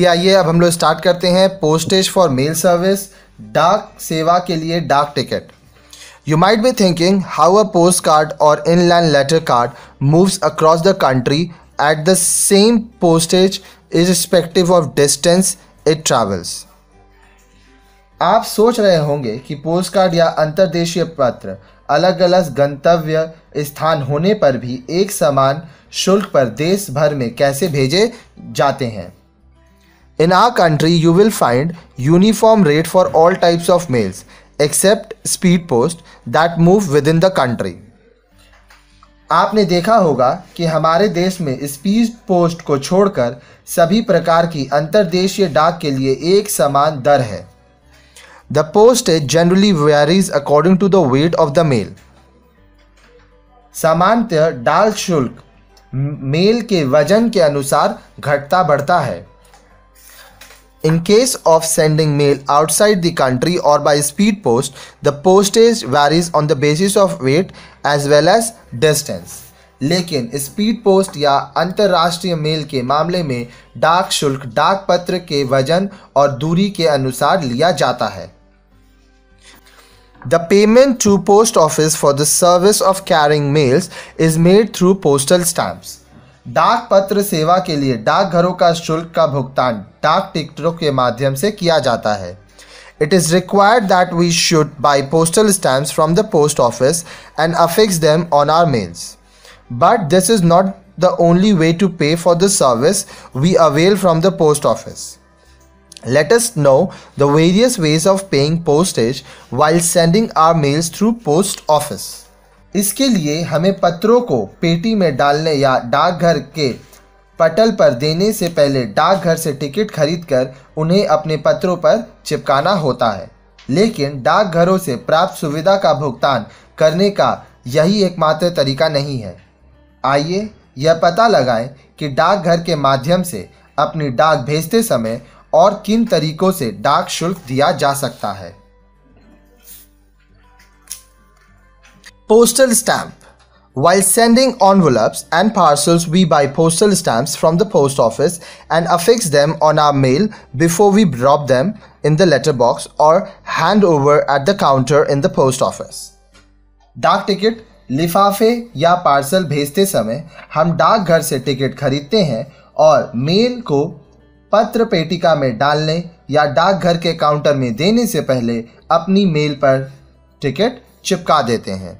जल्दी आइए अब हम लोग स्टार्ट करते हैं पोस्टेज फॉर मेल सर्विस, डाक सेवा के लिए डाक ticket. You might be thinking how a postcard or inland letter card moves across the country at the same postage irrespective of distance it travels. आप सोच रहे होंगे कि पोस्टकार्ड या अंतर्देशीय पत्र अलग अलग गंतव्य स्थान होने पर भी एक समान शुल्क पर देश भर में कैसे भेजे जाते हैं। In our country, you will find uniform rate for all types of mails except speed post that move within the country. आपने देखा होगा कि हमारे देश में स्पीड पोस्ट को छोड़कर सभी प्रकार की अंतर्देशीय डाक के लिए एक समान दर है। The postage generally varies according to the weight of the mail. सामान्यतः डाक शुल्क मेल के वजन के अनुसार घटता बढ़ता है। In case of sending mail outside the country or by speed post, the postage varies on the basis of weight as well as distance. लेकिन स्पीड पोस्ट या अंतर्राष्ट्रीय मेल के मामले में डाक शुल्क डाक पत्र के वजन और दूरी के अनुसार लिया जाता है। The payment to post office for the service of carrying mails is made through postal stamps. डाक पत्र सेवा के लिए डाकघरों का शुल्क का भुगतान डाक टिकटों के माध्यम से किया जाता है। It is required that we should buy postal stamps from the post office and affix them on our mails. But this is not the only way to pay for the service we avail from the post office. Let us know the various ways of paying postage while sending our mails through post office. इसके लिए हमें पत्रों को पेटी में डालने या डाकघर के पटल पर देने से पहले डाकघर से टिकट खरीदकर उन्हें अपने पत्रों पर चिपकाना होता है। लेकिन डाकघरों से प्राप्त सुविधा का भुगतान करने का यही एकमात्र तरीका नहीं है। आइए यह पता लगाएं कि डाकघर के माध्यम से अपनी डाक भेजते समय और किन तरीकों से डाक शुल्क दिया जा सकता है। Postal stamp. While sending envelopes and parcels, we buy postal stamps from the post office and affix them on our mail before we drop them in the letterbox or hand over at the counter in the post office. डाक ticket लिफाफे या parcel भेजते समय हम डाकघर से ticket खरीदते हैं और मेल को पत्र पेटिका में डालने या डाकघर के काउंटर में देने से पहले अपनी मेल पर टिकट चिपका देते हैं।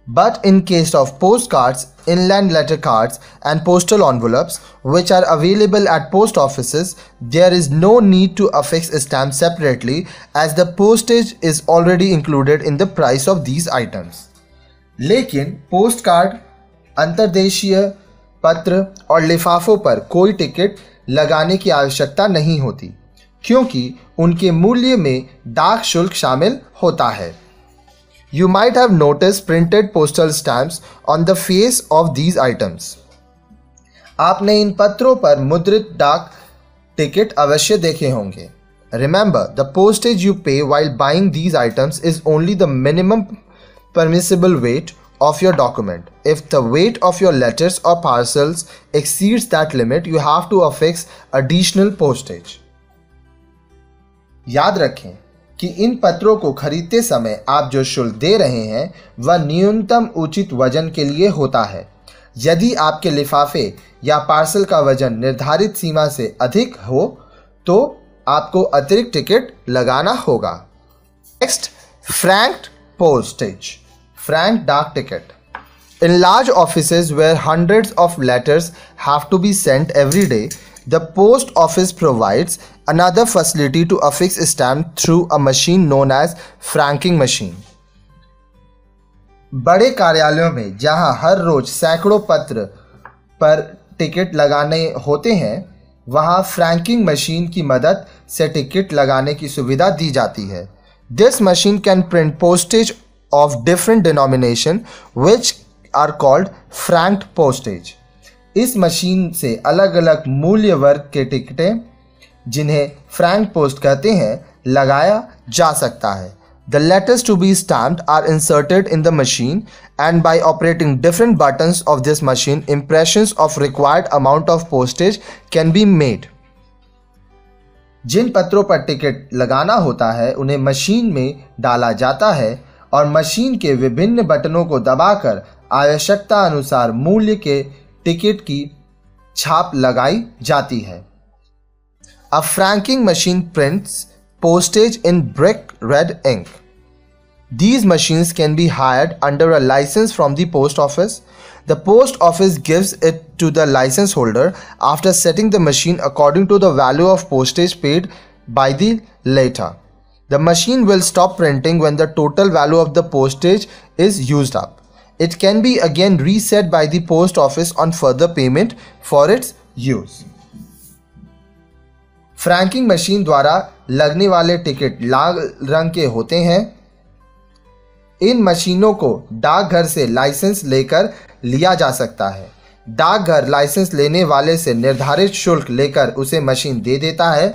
But in case of postcards, inland letter cards and postal envelopes which are available at post offices, there is no need to affix a stamp separately as the postage is already included in the price of these items. लेकिन post card, अंतर्देशीय पत्र और लिफाफों पर कोई ticket लगाने की आवश्यकता नहीं होती क्योंकि उनके मूल्य में डाक शुल्क शामिल होता है। You might have noticed printed postal stamps on the face of these items. आपने इन पत्रों पर मुद्रित डाक टिकट अवश्य देखे होंगे। Remember, the postage you pay while buying these items is only the minimum permissible weight of your document. If the weight of your letters or parcels exceeds that limit, you have to affix additional postage. याद रखें कि इन पत्रों को खरीदते समय आप जो शुल्क दे रहे हैं वह न्यूनतम उचित वजन के लिए होता है। यदि आपके लिफाफे या पार्सल का वजन निर्धारित सीमा से अधिक हो तो आपको अतिरिक्त टिकट लगाना होगा। नेक्स्ट, फ्रैंक पोस्टेज, फ्रैंक डाक ticket. In large offices where hundreds of letters have to be sent every day, the post office provides another facility to affix a stamp through a machine known as franking machine. बड़े कार्यालयों में जहां हर रोज सैकड़ों पत्र पर ticket लगाने होते हैं, वहां फ्रैंकिंग मशीन की मदद से टिकट लगाने की सुविधा दी जाती है. This machine can print postage of different denomination which are called franked postage. इस मशीन से अलग अलग मूल्य वर्ग के टिकटें, जिन्हें फ्रैंक पोस्ट कहते हैं, लगाया जा सकता है. The letters to be stamped are inserted in the machine, and by operating different buttons of this machine, impressions of required amount of postage can be made. जिन पत्रों पर टिकट लगाना होता है उन्हें मशीन में डाला जाता है और मशीन के विभिन्न बटनों को दबाकर आवश्यकता अनुसार मूल्य के टिकट की छाप लगाई जाती है। A franking machine prints postage in brick red ink. These machines can be hired under a license from the post office. The post office gives it to the license holder after setting the machine according to the value of postage paid by the latter. The machine will stop printing when the total value of the postage is used up. It can be again reset by the post office on further payment for its use. Franking machine द्वारा लगने वाले ticket लाल रंग के होते हैं। इन मशीनों को डाकघर से लाइसेंस लेकर लिया जा सकता है। डाकघर लाइसेंस लेने वाले से निर्धारित शुल्क लेकर उसे मशीन दे देता है।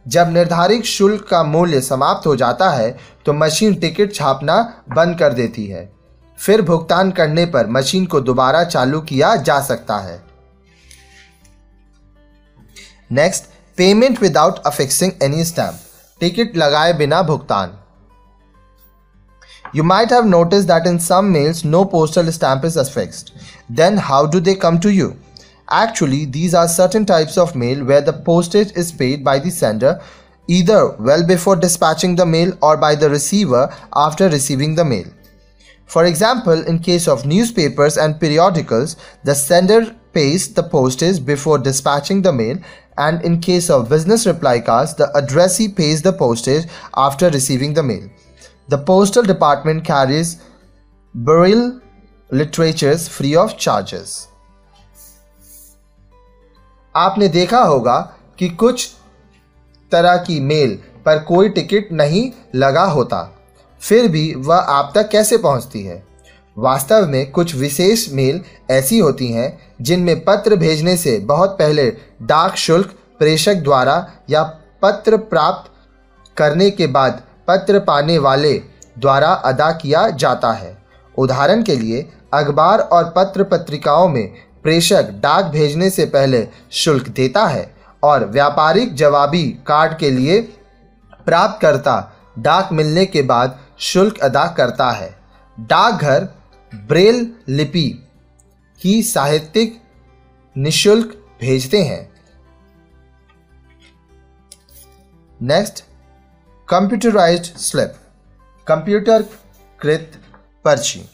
जब निर्धारित शुल्क का मूल्य समाप्त हो जाता है तो मशीन टिकट छापना बंद कर देती है। फिर भुगतान करने पर मशीन को दोबारा चालू किया जा सकता है। Next, payment without affixing any stamp. Ticket लगाए बिना भुगतान। You might have noticed that in some mails no postal stamp is affixed. Then how do they come to you? Actually, these are certain types of mail where the postage is paid by the sender either well before dispatching the mail or by the receiver after receiving the mail. For example, in case of newspapers and periodicals, the sender pays the postage before dispatching the mail, and in case of business reply cards, the addressee pays the postage after receiving the mail. The postal department carries braille literatures free of charges. आपने देखा होगा कि कुछ तरह की mail पर कोई ticket नहीं लगा होता, फिर भी वह आप तक कैसे पहुंचती है? वास्तव में कुछ विशेष मेल ऐसी होती हैं जिनमें पत्र भेजने से बहुत पहले डाक शुल्क प्रेषक द्वारा या पत्र प्राप्त करने के बाद पत्र पाने वाले द्वारा अदा किया जाता है। उदाहरण के लिए, अखबार और पत्र पत्रिकाओं में प्रेषक डाक भेजने से पहले शुल्क देता है और व्यापारिक जवाबी कार्ड के लिए प्राप्तकर्ता डाक मिलने के बाद शुल्क अदा करता है। डाकघर ब्रेल लिपि की साहित्यिक निःशुल्क भेजते हैं। नेक्स्ट, कंप्यूटराइज्ड स्लिप, कंप्यूटरकृत पर्ची।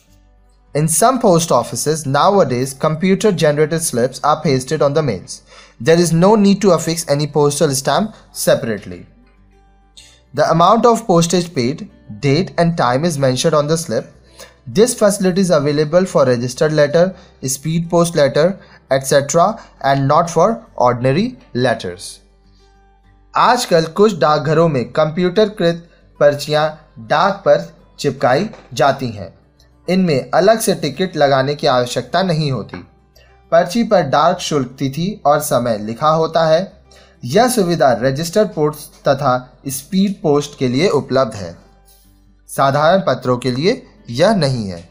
In some post offices nowadays, computer-generated slips are pasted on the mails. There is no need to affix any postal stamp separately. The amount of postage paid, date and time is mentioned on the slip. This facility is available for registered letter, speed post letter, etc. and not for ordinary letters. आजकल कुछ डाकघरों में कंप्यूटरकृत पर्चियां डाक पर चिपकाई जाती हैं। इनमें अलग से टिकट लगाने की आवश्यकता नहीं होती। पर्ची पर डाक शुल्क, तिथि और समय लिखा होता है। यह सुविधा रजिस्टर्ड पोस्ट तथा स्पीड पोस्ट के लिए उपलब्ध है। साधारण पत्रों के लिए यह नहीं है।